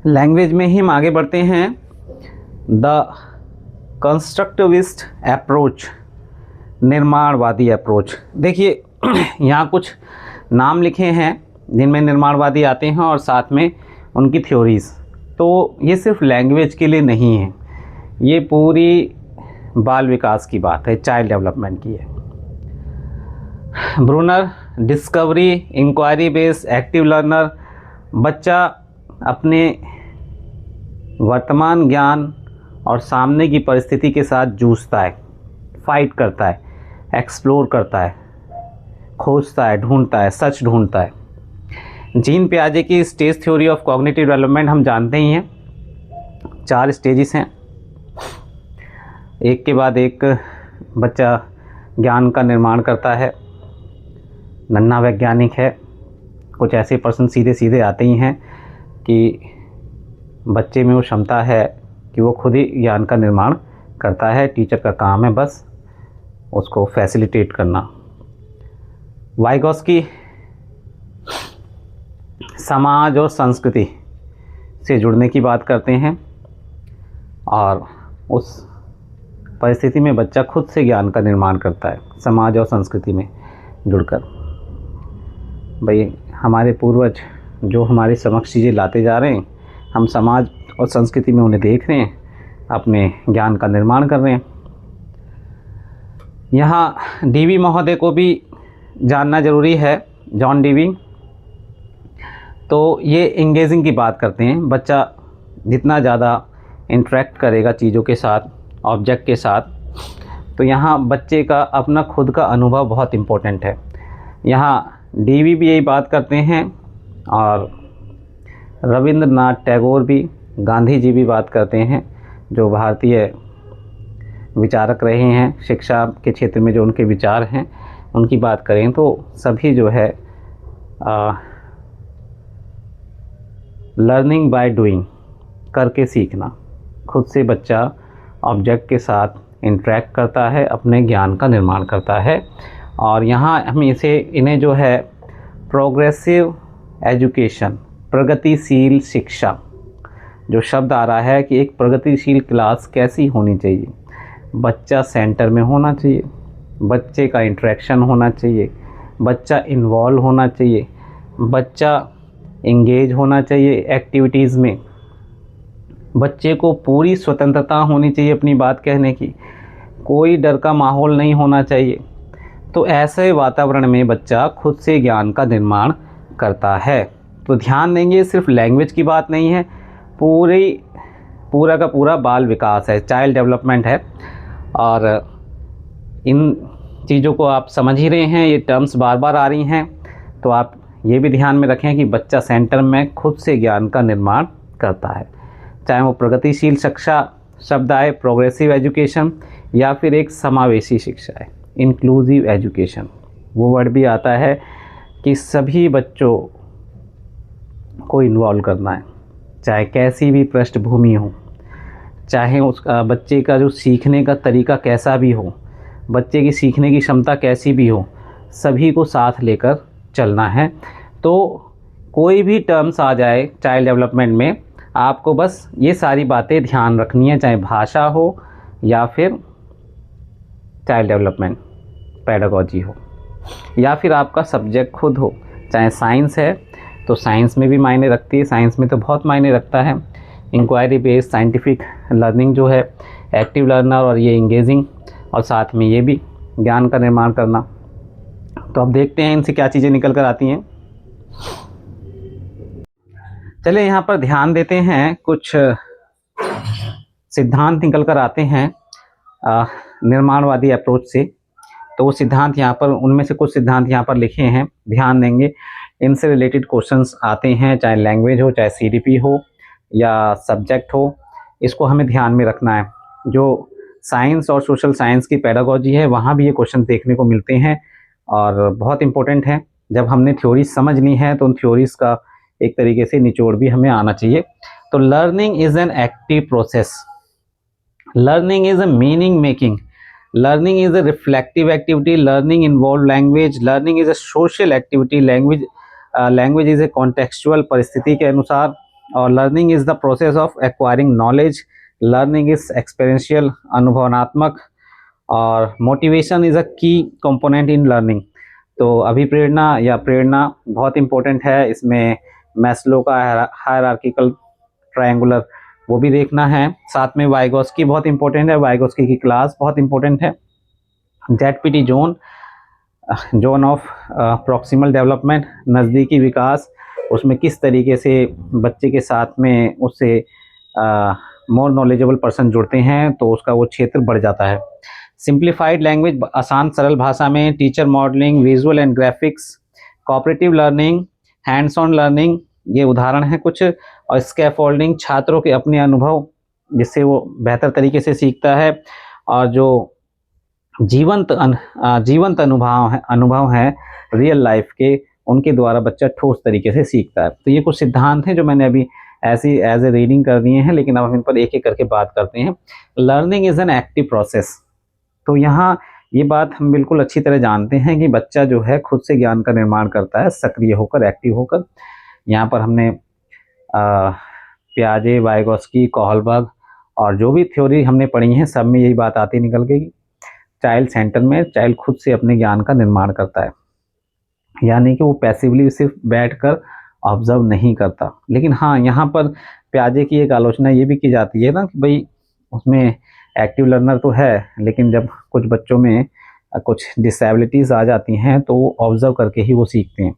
Language में ही हम आगे बढ़ते हैं। द कंस्ट्रक्टिविस्ट अप्रोच, निर्माणवादी अप्रोच। देखिए यहाँ कुछ नाम लिखे हैं जिनमें निर्माणवादी आते हैं और साथ में उनकी थ्योरीज़। तो ये सिर्फ लैंग्वेज के लिए नहीं है, ये पूरी बाल विकास की बात है, चाइल्ड डेवलपमेंट की है। Bruner, discovery, inquiry based, active learner. बच्चा अपने वर्तमान ज्ञान और सामने की परिस्थिति के साथ जूझता है, फाइट करता है, एक्सप्लोर करता है, खोजता है, ढूंढता है, सच ढूंढता है। जीन पियाजे की stage theory of cognitive development हम जानते ही हैं, 4 स्टेजेस हैं। एक के बाद एक बच्चा ज्ञान का निर्माण करता है। नन्हा वैज्ञानिक है। कुछ ऐसे पर्सन सीधे सीधे आते ही हैं कि बच्चे में वो क्षमता है कि वो खुद ही ज्ञान का निर्माण करता है। टीचर का काम है बस उसको फैसिलिटेट करना। वाइगॉस्की समाज और संस्कृति से जुड़ने की बात करते हैं और उस परिस्थिति में बच्चा खुद से ज्ञान का निर्माण करता है, समाज और संस्कृति में जुड़कर। भाई हमारे पूर्वज जो हमारे समक्ष चीज़ें लाते जा रहे हैं, हम समाज और संस्कृति में उन्हें देख रहे हैं, अपने ज्ञान का निर्माण कर रहे हैं। यहाँ डीवी महोदय को भी जानना ज़रूरी है, जॉन डीवी। तो ये इंगेजिंग की बात करते हैं। बच्चा जितना ज़्यादा इंटरेक्ट करेगा चीज़ों के साथ, ऑब्जेक्ट के साथ, तो यहाँ बच्चे का अपना खुद का अनुभव बहुत इम्पोर्टेंट है। यहाँ डीवी भी यही बात करते हैं और रविंद्रनाथ टैगोर भी, गांधी जी भी बात करते हैं, जो भारतीय विचारक रहे हैं शिक्षा के क्षेत्र में, जो उनके विचार हैं उनकी बात करें तो सभी जो है लर्निंग बाय डूइंग, करके सीखना। खुद से बच्चा ऑब्जेक्ट के साथ इंटरेक्ट करता है, अपने ज्ञान का निर्माण करता है। और यहाँ हम इन्हें जो है प्रोग्रेसिव एजुकेशन, प्रगतिशील शिक्षा, जो शब्द आ रहा है कि एक प्रगतिशील क्लास कैसी होनी चाहिए। बच्चा सेंटर में होना चाहिए, बच्चे का इंटरेक्शन होना चाहिए, बच्चा इन्वॉल्व होना चाहिए, बच्चा इंगेज होना चाहिए एक्टिविटीज़ में, बच्चे को पूरी स्वतंत्रता होनी चाहिए अपनी बात कहने की, कोई डर का माहौल नहीं होना चाहिए। तो ऐसे वातावरण में बच्चा खुद से ज्ञान का निर्माण करता है। तो ध्यान देंगे, सिर्फ लैंग्वेज की बात नहीं है, पूरा का पूरा बाल विकास है, चाइल्ड डेवलपमेंट है। और इन चीज़ों को आप समझ ही रहे हैं, ये टर्म्स बार बार आ रही हैं, तो आप ये भी ध्यान में रखें कि बच्चा सेंटर में खुद से ज्ञान का निर्माण करता है। चाहे वो प्रगतिशील शिक्षा शब्द आए, प्रोग्रेसिव एजुकेशन, या फिर एक समावेशी शिक्षा है, इंक्लूसिव एजुकेशन, वो वर्ड भी आता है कि सभी बच्चों को इन्वॉल्व करना है, चाहे कैसी भी पृष्ठभूमि हो, चाहे उस बच्चे का जो सीखने का तरीका कैसा भी हो, बच्चे की सीखने की क्षमता कैसी भी हो, सभी को साथ लेकर चलना है। तो कोई भी टर्म्स आ जाए चाइल्ड डेवलपमेंट में, आपको बस ये सारी बातें ध्यान रखनी है, चाहे भाषा हो या फिर चाइल्ड डेवलपमेंट पेडागॉजी हो, या फिर आपका सब्जेक्ट खुद हो। चाहे साइंस है तो साइंस में भी मायने रखती है, साइंस में तो बहुत मायने रखता है। इंक्वायरी बेस्ड साइंटिफिक लर्निंग जो है, एक्टिव लर्नर, और ये इंगेजिंग, और साथ में ये भी ज्ञान का निर्माण करना। तो अब देखते हैं इनसे क्या चीज़ें निकल कर आती हैं। चलिए यहाँ पर ध्यान देते हैं, कुछ सिद्धांत निकल कर आते हैं निर्माणवादी अप्रोच से। तो वो सिद्धांत यहाँ पर, उनमें से कुछ सिद्धांत यहाँ पर लिखे हैं, ध्यान देंगे। इनसे रिलेटेड क्वेश्चंस आते हैं, चाहे लैंग्वेज हो, चाहे सीडीपी हो, या सब्जेक्ट हो, इसको हमें ध्यान में रखना है। जो साइंस और सोशल साइंस की पेडागॉजी है, वहाँ भी ये क्वेश्चन देखने को मिलते हैं और बहुत इंपॉर्टेंट है। जब हमने थ्योरीज समझ ली हैं तो उन थ्योरीज का एक तरीके से निचोड़ भी हमें आना चाहिए। तो learning is an active process, learning is a meaning making, learning is a reflective activity, learning involve language, learning is a social activity, language is a contextual, परिस्थिति के अनुसार, और learning is the process of acquiring knowledge, learning is experiential, अनुभवनात्मक, और motivation is a की component in learning. तो अभिप्रेरणा या प्रेरणा बहुत इंपॉर्टेंट है इसमें। मैस्लो का हायरार्किकल ट्रायंगुलर वो भी देखना है। साथ में वाइगोस्की बहुत इंपॉर्टेंट है, वाइगोस्की की क्लास बहुत इंपॉर्टेंट है। जेडपीटी जोन ऑफ प्रॉक्सिमल डेवलपमेंट, नज़दीकी विकास, उसमें किस तरीके से बच्चे के साथ में उससे मोर नॉलेजेबल पर्सन जुड़ते हैं तो उसका वो क्षेत्र बढ़ जाता है। सिंप्लीफाइड लैंग्वेज, आसान सरल भाषा में, teacher modelling, visual and graphics, cooperative learning, hands on learning, ये उदाहरण हैं कुछ। और स्कैफोल्डिंग, छात्रों के अपने अनुभव जिससे वो बेहतर तरीके से सीखता है। और जो जीवंत अनुभव हैं रियल लाइफ के, उनके द्वारा बच्चा ठोस तरीके से सीखता है। तो ये कुछ सिद्धांत हैं जो मैंने अभी ऐसी एज ए रीडिंग कर दिए हैं, लेकिन अब हम इन पर एक एक करके बात करते हैं। Learning is an active process. तो यहाँ ये बात हम बिल्कुल अच्छी तरह जानते हैं कि बच्चा जो है खुद से ज्ञान का निर्माण करता है, सक्रिय होकर, एक्टिव होकर। यहाँ पर हमने पियाजे, वाइगोस्की, कोहलबर्ग और जो भी थ्योरी हमने पढ़ी हैं सब में यही बात आती निकल गई। चाइल्ड सेंटर में चाइल्ड खुद से अपने ज्ञान का निर्माण करता है, यानी कि वो पैसिवली सिर्फ बैठकर ऑब्जर्व नहीं करता। लेकिन हाँ, यहाँ पर पियाजे की एक आलोचना ये भी की जाती है ना कि भाई उसमें एक्टिव लर्नर तो है, लेकिन जब कुछ बच्चों में कुछ डिसेबिलिटीज़ आ जाती हैं तो वो ऑब्जर्व करके ही वो सीखते हैं,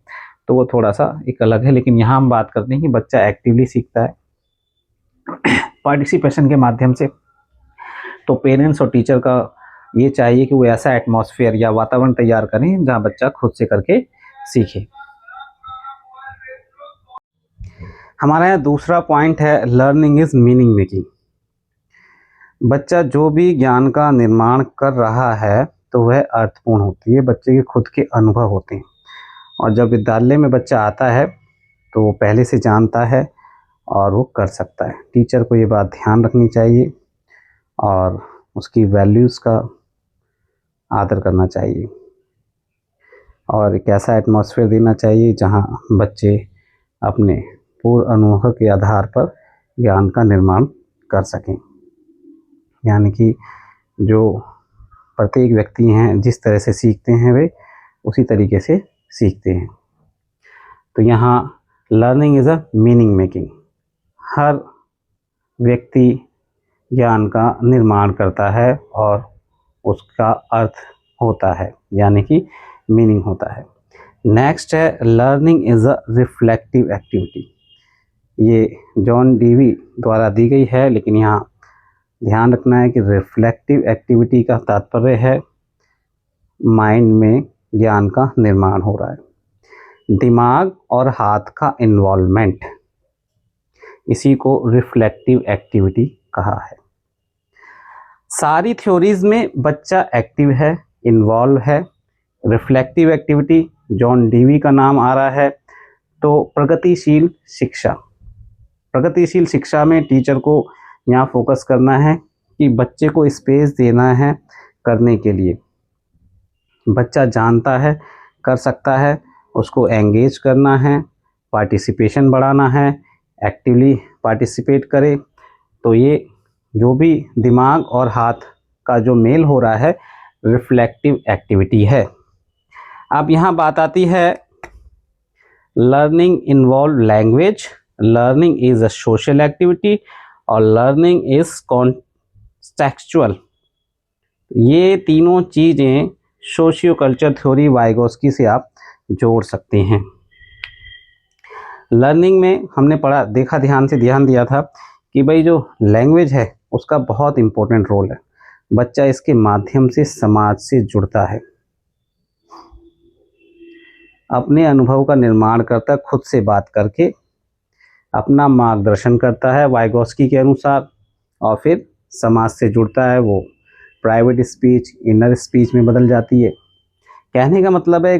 तो वो थोड़ा सा एक अलग है। लेकिन यहाँ हम बात करते हैं कि बच्चा एक्टिवली सीखता है पार्टिसिपेशन के माध्यम से। तो पेरेंट्स और टीचर का ये चाहिए कि वो ऐसा एटमॉस्फेयर या वातावरण तैयार करें जहाँ बच्चा खुद से करके सीखे। हमारा यहाँ दूसरा पॉइंट है, लर्निंग इज मीनिंग मेकिंग। बच्चा जो भी ज्ञान का निर्माण कर रहा है तो वह अर्थपूर्ण होती है, बच्चे के खुद के अनुभव होते हैं। और जब विद्यालय में बच्चा आता है तो वो पहले से जानता है और वो कर सकता है। टीचर को ये बात ध्यान रखनी चाहिए और उसकी वैल्यूज़ का आदर करना चाहिए और एक ऐसा एटमॉस्फेयर देना चाहिए जहाँ बच्चे अपने पूर्ण अनुभव के आधार पर ज्ञान का निर्माण कर सकें। यानी कि जो प्रत्येक व्यक्ति हैं जिस तरह से सीखते हैं वे उसी तरीके से सीखते हैं। तो यहाँ learning is a meaning making. हर व्यक्ति ज्ञान का निर्माण करता है और उसका अर्थ होता है, यानी कि मीनिंग होता है। नेक्स्ट है, learning is a reflective activity. ये जॉन डीवी द्वारा दी गई है, लेकिन यहाँ ध्यान रखना है कि रिफ्लेक्टिव एक्टिविटी का तात्पर्य है माइंड में ज्ञान का निर्माण हो रहा है, दिमाग और हाथ का इन्वॉल्वमेंट, इसी को रिफ्लेक्टिव एक्टिविटी कहा है। सारी थ्योरीज में बच्चा एक्टिव है, इन्वॉल्व है। रिफ्लेक्टिव एक्टिविटी, जॉन डीवी का नाम आ रहा है। तो प्रगतिशील शिक्षा, प्रगतिशील शिक्षा में टीचर को यहाँ फोकस करना है कि बच्चे को स्पेस देना है करने के लिए। बच्चा जानता है, कर सकता है, उसको एंगेज करना है, पार्टिसिपेशन बढ़ाना है, एक्टिवली पार्टिसिपेट करे। तो ये जो भी दिमाग और हाथ का जो मेल हो रहा है रिफ्लेक्टिव एक्टिविटी है। अब यहाँ बात आती है, learning involve language, learning is a social activity और लर्निंग इज कॉन्टेक्चुअल। ये तीनों चीज़ें सोशियो कल्चर थ्योरी वाइगोस्की से आप जोड़ सकते हैं। लर्निंग में हमने पढ़ा, देखा, ध्यान दिया था कि भाई जो लैंग्वेज है उसका बहुत इम्पोर्टेंट रोल है। बच्चा इसके माध्यम से समाज से जुड़ता है, अपने अनुभव का निर्माण करता है, खुद से बात करके अपना मार्गदर्शन करता है वाइगोस्की के अनुसार, और फिर समाज से जुड़ता है। वो प्राइवेट स्पीच इनर स्पीच में बदल जाती है। कहने का मतलब है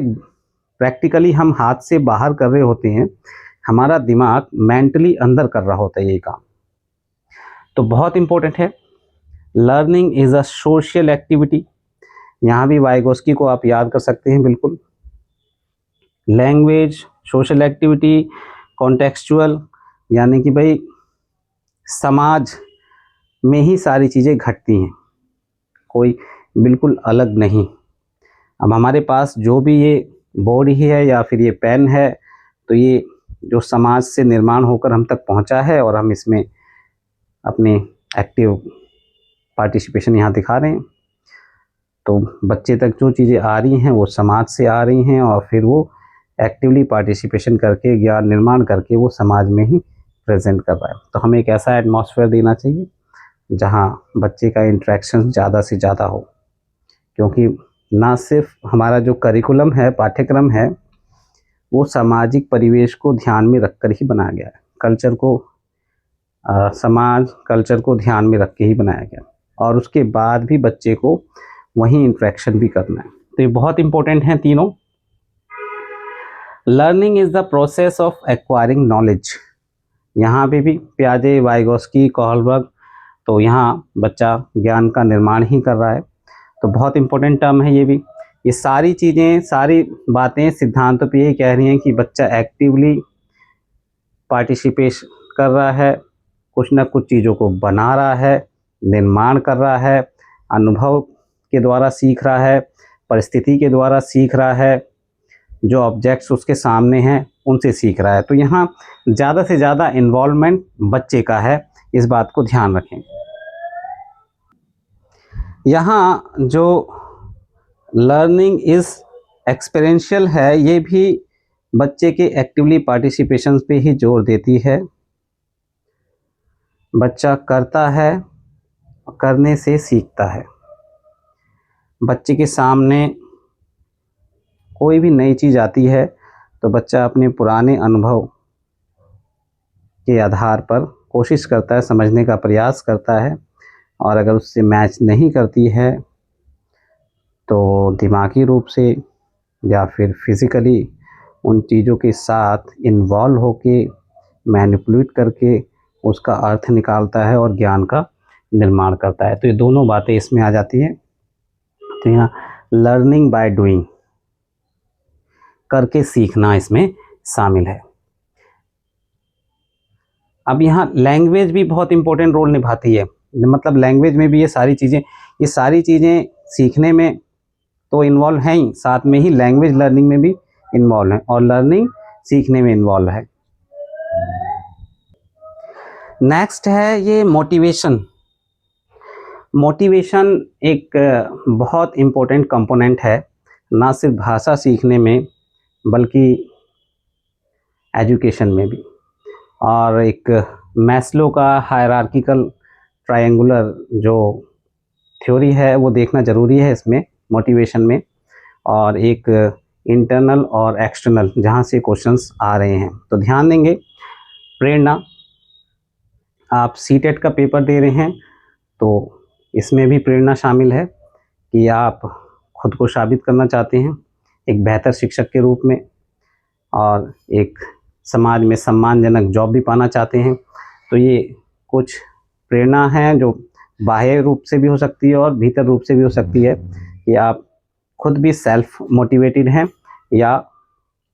प्रैक्टिकली हम हाथ से बाहर कर रहे होते हैं, हमारा दिमाग मेंटली अंदर कर रहा होता है ये काम। तो बहुत इम्पोर्टेंट है। Learning is a social activity, यहाँ भी वाइगोस्की को आप याद कर सकते हैं बिल्कुल। लैंग्वेज, सोशल एक्टिविटी, कॉन्टेक्चुअल, यानी कि भाई समाज में ही सारी चीज़ें घटती हैं, कोई बिल्कुल अलग नहीं। अब हमारे पास जो भी ये बोर्ड ही है या फिर ये पेन है, तो ये जो समाज से निर्माण होकर हम तक पहुंचा है और हम इसमें अपने एक्टिव पार्टिसिपेशन यहाँ दिखा रहे हैं। तो बच्चे तक जो चीज़ें आ रही हैं वो समाज से आ रही हैं और फिर वो एक्टिवली पार्टिसिपेशन करके, ज्ञान निर्माण करके वो समाज में ही प्रेजेंट कर रहा है। तो हमें एक ऐसा एटमॉस्फेयर देना चाहिए जहाँ बच्चे का इंटरेक्शन ज़्यादा से ज़्यादा हो, क्योंकि ना सिर्फ हमारा जो करिकुलम है, पाठ्यक्रम है, वो सामाजिक परिवेश को ध्यान में रखकर ही बनाया गया है। कल्चर को समाज कल्चर को ध्यान में रख के ही बनाया गया, और उसके बाद भी बच्चे को वहीं इंटरेक्शन भी करना है। तो ये बहुत इंपॉर्टेंट हैं तीनों। Learning is the process of acquiring knowledge. यहाँ पे भी पियाजे, वाइगोस्की, कोहलबर्ग, तो यहाँ बच्चा ज्ञान का निर्माण ही कर रहा है। तो बहुत इंपॉर्टेंट टर्म है ये भी। ये सारी चीज़ें, सारी बातें सिद्धांतों पे यही कह रही हैं कि बच्चा एक्टिवली पार्टिसिपेट कर रहा है, कुछ ना कुछ चीज़ों को बना रहा है, निर्माण कर रहा है, अनुभव के द्वारा सीख रहा है, परिस्थिति के द्वारा सीख रहा है, जो ऑब्जेक्ट्स उसके सामने हैं उनसे सीख रहा है। तो यहाँ ज़्यादा से ज़्यादा इन्वॉल्वमेंट बच्चे का है, इस बात को ध्यान रखें। यहाँ जो लर्निंग इज़ एक्सपीरियंशियल है, ये भी बच्चे के एक्टिवली पार्टिसिपेशन पे ही जोर देती है। बच्चा करता है, करने से सीखता है। बच्चे के सामने कोई भी नई चीज़ आती है तो बच्चा अपने पुराने अनुभव के आधार पर कोशिश करता है, समझने का प्रयास करता है, और अगर उससे मैच नहीं करती है तो दिमागी रूप से या फिर फिज़िकली उन चीज़ों के साथ इन्वॉल्व होके मैनिपुलेट करके उसका अर्थ निकालता है और ज्ञान का निर्माण करता है। तो ये दोनों बातें इसमें आ जाती हैं। तो यहाँ लर्निंग बाय डूइंग, करके सीखना इसमें शामिल है। अब यहाँ लैंग्वेज भी बहुत इम्पोर्टेंट रोल निभाती है। मतलब लैंग्वेज में भी ये सारी चीज़ें सीखने में तो इन्वॉल्व हैं ही, साथ में ही लैंग्वेज लर्निंग में भी इन्वॉल्व है और लर्निंग सीखने में इन्वॉल्व है। नेक्स्ट है ये मोटिवेशन। मोटिवेशन एक बहुत इम्पोर्टेंट कंपोनेंट है, ना सिर्फ भाषा सीखने में बल्कि एजुकेशन में भी। और एक मैस्लो का हायरार्किकल ट्रायंगुलर जो थ्योरी है वो देखना ज़रूरी है इसमें, मोटिवेशन में। और एक इंटरनल और एक्सटर्नल, जहाँ से क्वेश्चंस आ रहे हैं, तो ध्यान देंगे। प्रेरणा, आप सीटेट का पेपर दे रहे हैं तो इसमें भी प्रेरणा शामिल है कि आप खुद को साबित करना चाहते हैं एक बेहतर शिक्षक के रूप में, और एक समाज में सम्मानजनक जॉब भी पाना चाहते हैं। तो ये कुछ प्रेरणा है जो बाह्य रूप से भी हो सकती है और भीतर रूप से भी हो सकती है, कि आप खुद भी सेल्फ मोटिवेटेड हैं या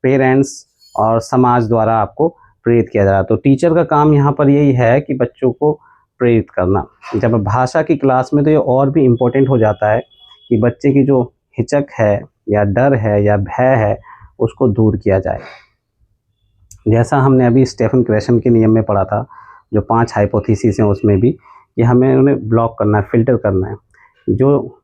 पेरेंट्स और समाज द्वारा आपको प्रेरित किया जा रहा है। तो टीचर का काम यहाँ पर यही है कि बच्चों को प्रेरित करना। जब भाषा की क्लास में तो ये और भी इम्पोर्टेंट हो जाता है कि बच्चे की जो हिचक है या डर है या भय है उसको दूर किया जाए। जैसा हमने अभी स्टेफन क्रेशन के नियम में पढ़ा था, जो 5 हाइपोथेसिस हैं, उसमें भी कि हमें उन्हें ब्लॉक करना है, फिल्टर करना है। जो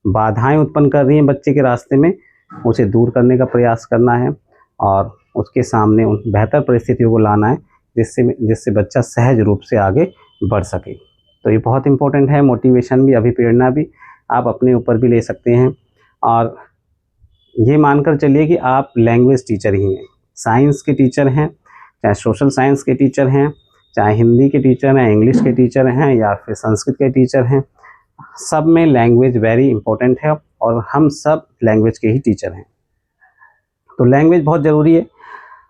बाधाएं उत्पन्न कर रही हैं बच्चे के रास्ते में, उसे दूर करने का प्रयास करना है और उसके सामने उन बेहतर परिस्थितियों को लाना है जिससे बच्चा सहज रूप से आगे बढ़ सके। तो ये बहुत इम्पोर्टेंट है। मोटिवेशन भी, अभिप्रेरणा भी आप अपने ऊपर भी ले सकते हैं। और ये मानकर चलिए कि आप लैंग्वेज टीचर ही हैं, साइंस के टीचर हैं, चाहे सोशल साइंस के टीचर हैं, चाहे हिंदी के टीचर हैं, इंग्लिश के टीचर हैं या फिर संस्कृत के टीचर हैं, सब में लैंग्वेज वेरी इंपॉर्टेंट है और हम सब लैंग्वेज के ही टीचर हैं। तो लैंग्वेज बहुत ज़रूरी है।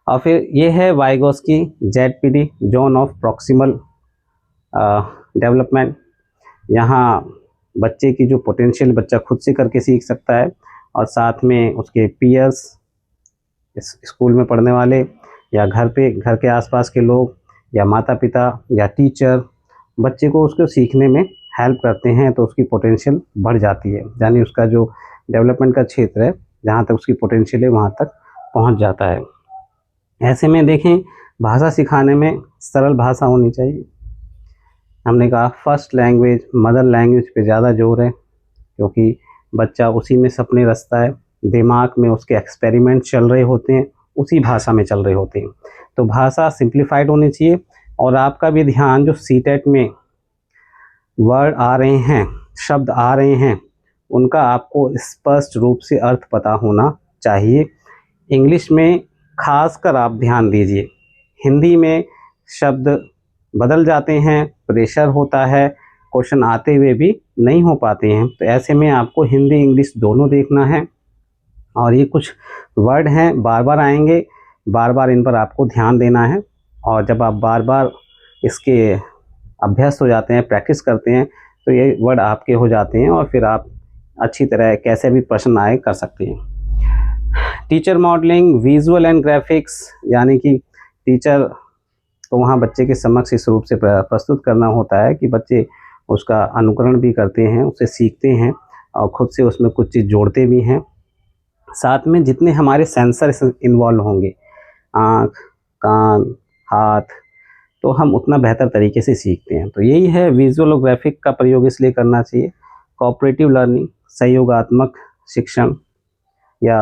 और फिर ये है Vygotsky ZPD, zone of proximal development. यहाँ बच्चे की जो पोटेंशियल बच्चा खुद से करके सीख सकता है, और साथ में उसके पीयर्स, स्कूल में पढ़ने वाले या घर के आसपास के लोग या माता पिता या टीचर बच्चे को उसको सीखने में हेल्प करते हैं तो उसकी पोटेंशियल बढ़ जाती है, यानी उसका जो डेवलपमेंट का क्षेत्र है जहाँ तक उसकी पोटेंशियल है वहाँ तक पहुँच जाता है। ऐसे में देखें, भाषा सिखाने में सरल भाषा होनी चाहिए। हमने कहा फर्स्ट लैंग्वेज, मदर लैंग्वेज पे ज़्यादा जोर है, क्योंकि बच्चा उसी में सपने रचता है, दिमाग में उसके एक्सपेरिमेंट चल रहे होते हैं, उसी भाषा में चल रहे होते हैं। तो भाषा सिंप्लीफाइड होनी चाहिए। और आपका भी ध्यान, जो सीटेट में वर्ड आ रहे हैं, शब्द आ रहे हैं, उनका आपको स्पष्ट रूप से अर्थ पता होना चाहिए। इंग्लिश में खासकर आप ध्यान दीजिए, हिंदी में शब्द बदल जाते हैं, प्रेशर होता है, क्वेश्चन आते हुए भी नहीं हो पाते हैं। तो ऐसे में आपको हिंदी इंग्लिश दोनों देखना है। और ये कुछ वर्ड हैं, बार बार आएंगे, बार बार इन पर आपको ध्यान देना है। और जब आप बार बार इसके अभ्यस्त हो जाते हैं, प्रैक्टिस करते हैं, तो ये वर्ड आपके हो जाते हैं और फिर आप अच्छी तरह कैसे भी प्रश्न आए कर सकते हैं। Teacher modelling, visual and graphics, यानी कि टीचर को वहाँ बच्चे के समक्ष इस रूप से प्रस्तुत करना होता है कि बच्चे उसका अनुकरण भी करते हैं, उससे सीखते हैं और ख़ुद से उसमें कुछ चीज़ जोड़ते भी हैं। साथ में जितने हमारे सेंसर इन्वॉल्व होंगे, आँख, कान, हाथ, तो हम उतना बेहतर तरीके से सीखते हैं। तो यही है, विजुअल और ग्राफिक का प्रयोग इसलिए करना चाहिए। कोऑपरेटिव लर्निंग, सहयोगात्मक शिक्षण या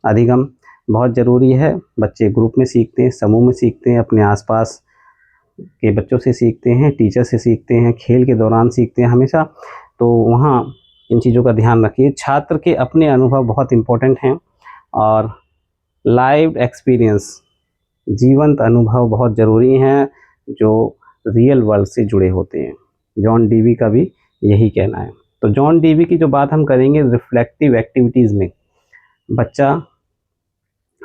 अधिगम बहुत ज़रूरी है। बच्चे ग्रुप में सीखते हैं, समूह में सीखते हैं, अपने आसपास के बच्चों से सीखते हैं, टीचर से सीखते हैं, खेल के दौरान सीखते हैं हमेशा। तो वहाँ इन चीज़ों का ध्यान रखिए। छात्र के अपने अनुभव बहुत इम्पोर्टेंट हैं और लाइव एक्सपीरियंस, जीवंत अनुभव बहुत ज़रूरी हैं जो रियल वर्ल्ड से जुड़े होते हैं। जॉन डीवी का भी यही कहना है। तो जॉन डीवी की जो बात हम करेंगे, रिफ्लेक्टिव एक्टिविटीज़ में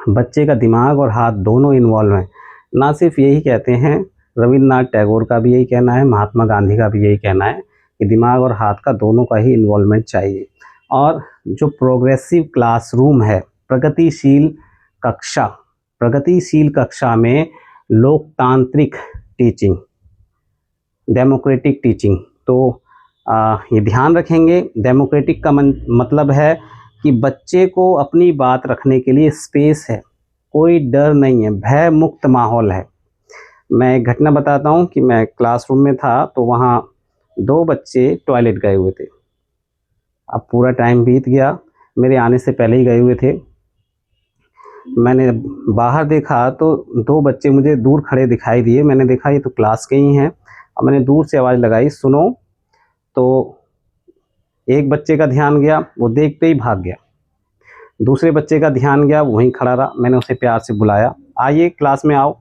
बच्चे का दिमाग और हाथ दोनों इन्वॉल्व हैं। ना सिर्फ यही कहते हैं, रविन्द्रनाथ टैगोर का भी यही कहना है, महात्मा गांधी का भी यही कहना है कि दिमाग और हाथ का दोनों का ही इन्वॉल्वमेंट चाहिए। और जो प्रोग्रेसिव क्लासरूम है, प्रगतिशील कक्षा में लोकतांत्रिक टीचिंग, डेमोक्रेटिक टीचिंग, तो ये ध्यान रखेंगे। डेमोक्रेटिक का मतलब है कि बच्चे को अपनी बात रखने के लिए स्पेस है, कोई डर नहीं है, भय मुक्त माहौल है। मैं एक घटना बताता हूँ कि मैं क्लासरूम में था, तो वहाँ 2 बच्चे टॉयलेट गए हुए थे। अब पूरा टाइम बीत गया, मेरे आने से पहले ही गए हुए थे। मैंने बाहर देखा तो 2 बच्चे मुझे दूर खड़े दिखाई दिए। मैंने देखा ये तो क्लास के ही हैं और मैंने दूर से आवाज़ लगाई, सुनो। तो एक बच्चे का ध्यान गया, वो देखते ही भाग गया। दूसरे बच्चे का ध्यान गया, वहीं खड़ा रहा। मैंने उसे प्यार से बुलाया, आइए क्लास में आओ।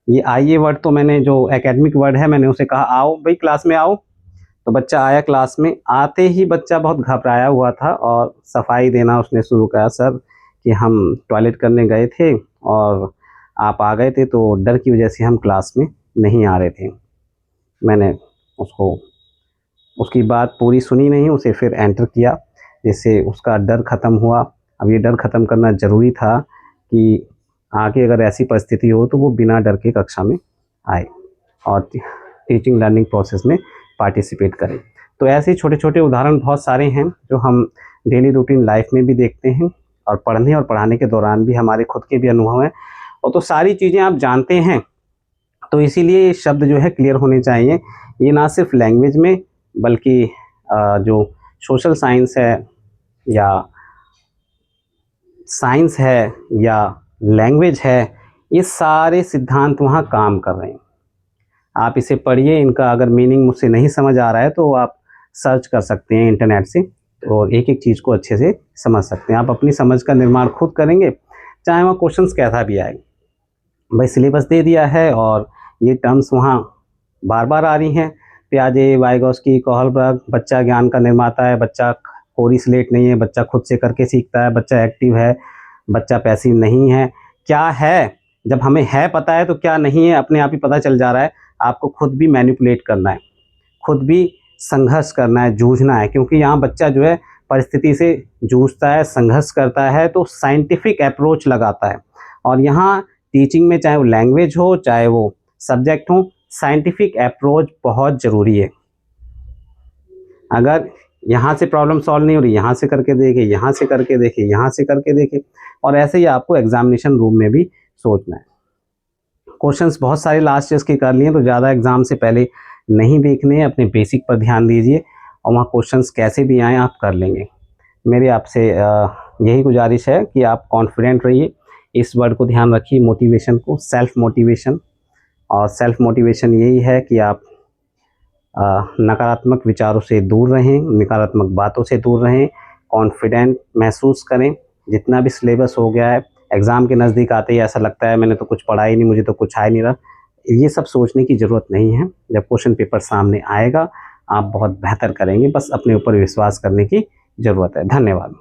ये आइए वर्ड तो मैंने, जो एकेडमिक वर्ड है, मैंने उसे कहा आओ भाई क्लास में आओ। तो बच्चा आया क्लास में। आते ही बच्चा बहुत घबराया हुआ था और सफाई देना उसने शुरू किया, सर कि हम टॉयलेट करने गए थे और आप आ गए थे, तो डर की वजह से हम क्लास में नहीं आ रहे थे। मैंने उसकी बात पूरी सुनी नहीं, उसे फिर एंटर किया, जिससे उसका डर ख़त्म हुआ। अब ये डर ख़त्म करना ज़रूरी था कि आगे अगर ऐसी परिस्थिति हो तो वो बिना डर के कक्षा में आए और टीचिंग लर्निंग प्रोसेस में पार्टिसिपेट करें। तो ऐसे छोटे छोटे उदाहरण बहुत सारे हैं जो हम डेली रूटीन लाइफ में भी देखते हैं और पढ़ने और पढ़ाने के दौरान भी हमारे खुद के भी अनुभव हैं। और तो सारी चीज़ें आप जानते हैं, तो इसीलिए ये शब्द जो है क्लियर होने चाहिए। ये ना सिर्फ लैंग्वेज में, बल्कि जो सोशल साइंस है या साइंस है या लैंग्वेज है, ये सारे सिद्धांत वहाँ काम कर रहे हैं। आप इसे पढ़िए, इनका अगर मीनिंग मुझसे नहीं समझ आ रहा है तो आप सर्च कर सकते हैं इंटरनेट से और एक एक चीज़ को अच्छे से समझ सकते हैं। आप अपनी समझ का निर्माण खुद करेंगे, चाहे वहाँ क्वेश्चंस कैसा भी आए। भाई सिलेबस दे दिया है और ये टर्म्स वहाँ बार बार आ रही हैं। पियाजे, वाइगोस्की, कोहलबर्ग, बच्चा ज्ञान का निर्माता है, बच्चा कोरी स्लेट नहीं है, बच्चा खुद से करके सीखता है, बच्चा एक्टिव है, बच्चा पैसिव नहीं है। क्या है, जब हमें है पता है तो क्या नहीं है अपने आप ही पता चल जा रहा है। आपको खुद भी मैनिपुलेट करना है, खुद भी संघर्ष करना है, जूझना है, क्योंकि यहाँ बच्चा जो है परिस्थिति से जूझता है, संघर्ष करता है, तो साइंटिफिक अप्रोच लगाता है। और यहाँ टीचिंग में चाहे वो लैंग्वेज हो, चाहे वो सब्जेक्ट हों, साइंटिफिक अप्रोच बहुत ज़रूरी है। अगर यहाँ से प्रॉब्लम सॉल्व नहीं हो रही, यहाँ से करके देखें, यहाँ से करके देखें, यहाँ से करके देखें, और ऐसे ही आपको एग्जामिनेशन रूम में भी सोचना है। क्वेश्चंस बहुत सारे लास्ट ईयर्स के कर लिए तो ज़्यादा एग्ज़ाम से पहले नहीं देखने हैं, अपने बेसिक पर ध्यान दीजिए और वहाँ क्वेश्चंस कैसे भी आएँ आप कर लेंगे। मेरी आपसे यही गुजारिश है कि आप कॉन्फिडेंट रहिए, इस वर्ड को ध्यान रखिए, मोटिवेशन को, सेल्फ मोटिवेशन। और सेल्फ मोटिवेशन यही है कि आप नकारात्मक विचारों से दूर रहें, नकारात्मक बातों से दूर रहें, कॉन्फिडेंट महसूस करें। जितना भी सिलेबस हो गया है, एग्ज़ाम के नज़दीक आते ही ऐसा लगता है मैंने तो कुछ पढ़ा ही नहीं, मुझे तो कुछ आ ही नहीं रहा, ये सब सोचने की ज़रूरत नहीं है। जब क्वेश्चन पेपर सामने आएगा आप बहुत बेहतर करेंगे, बस अपने ऊपर विश्वास करने की ज़रूरत है। धन्यवाद।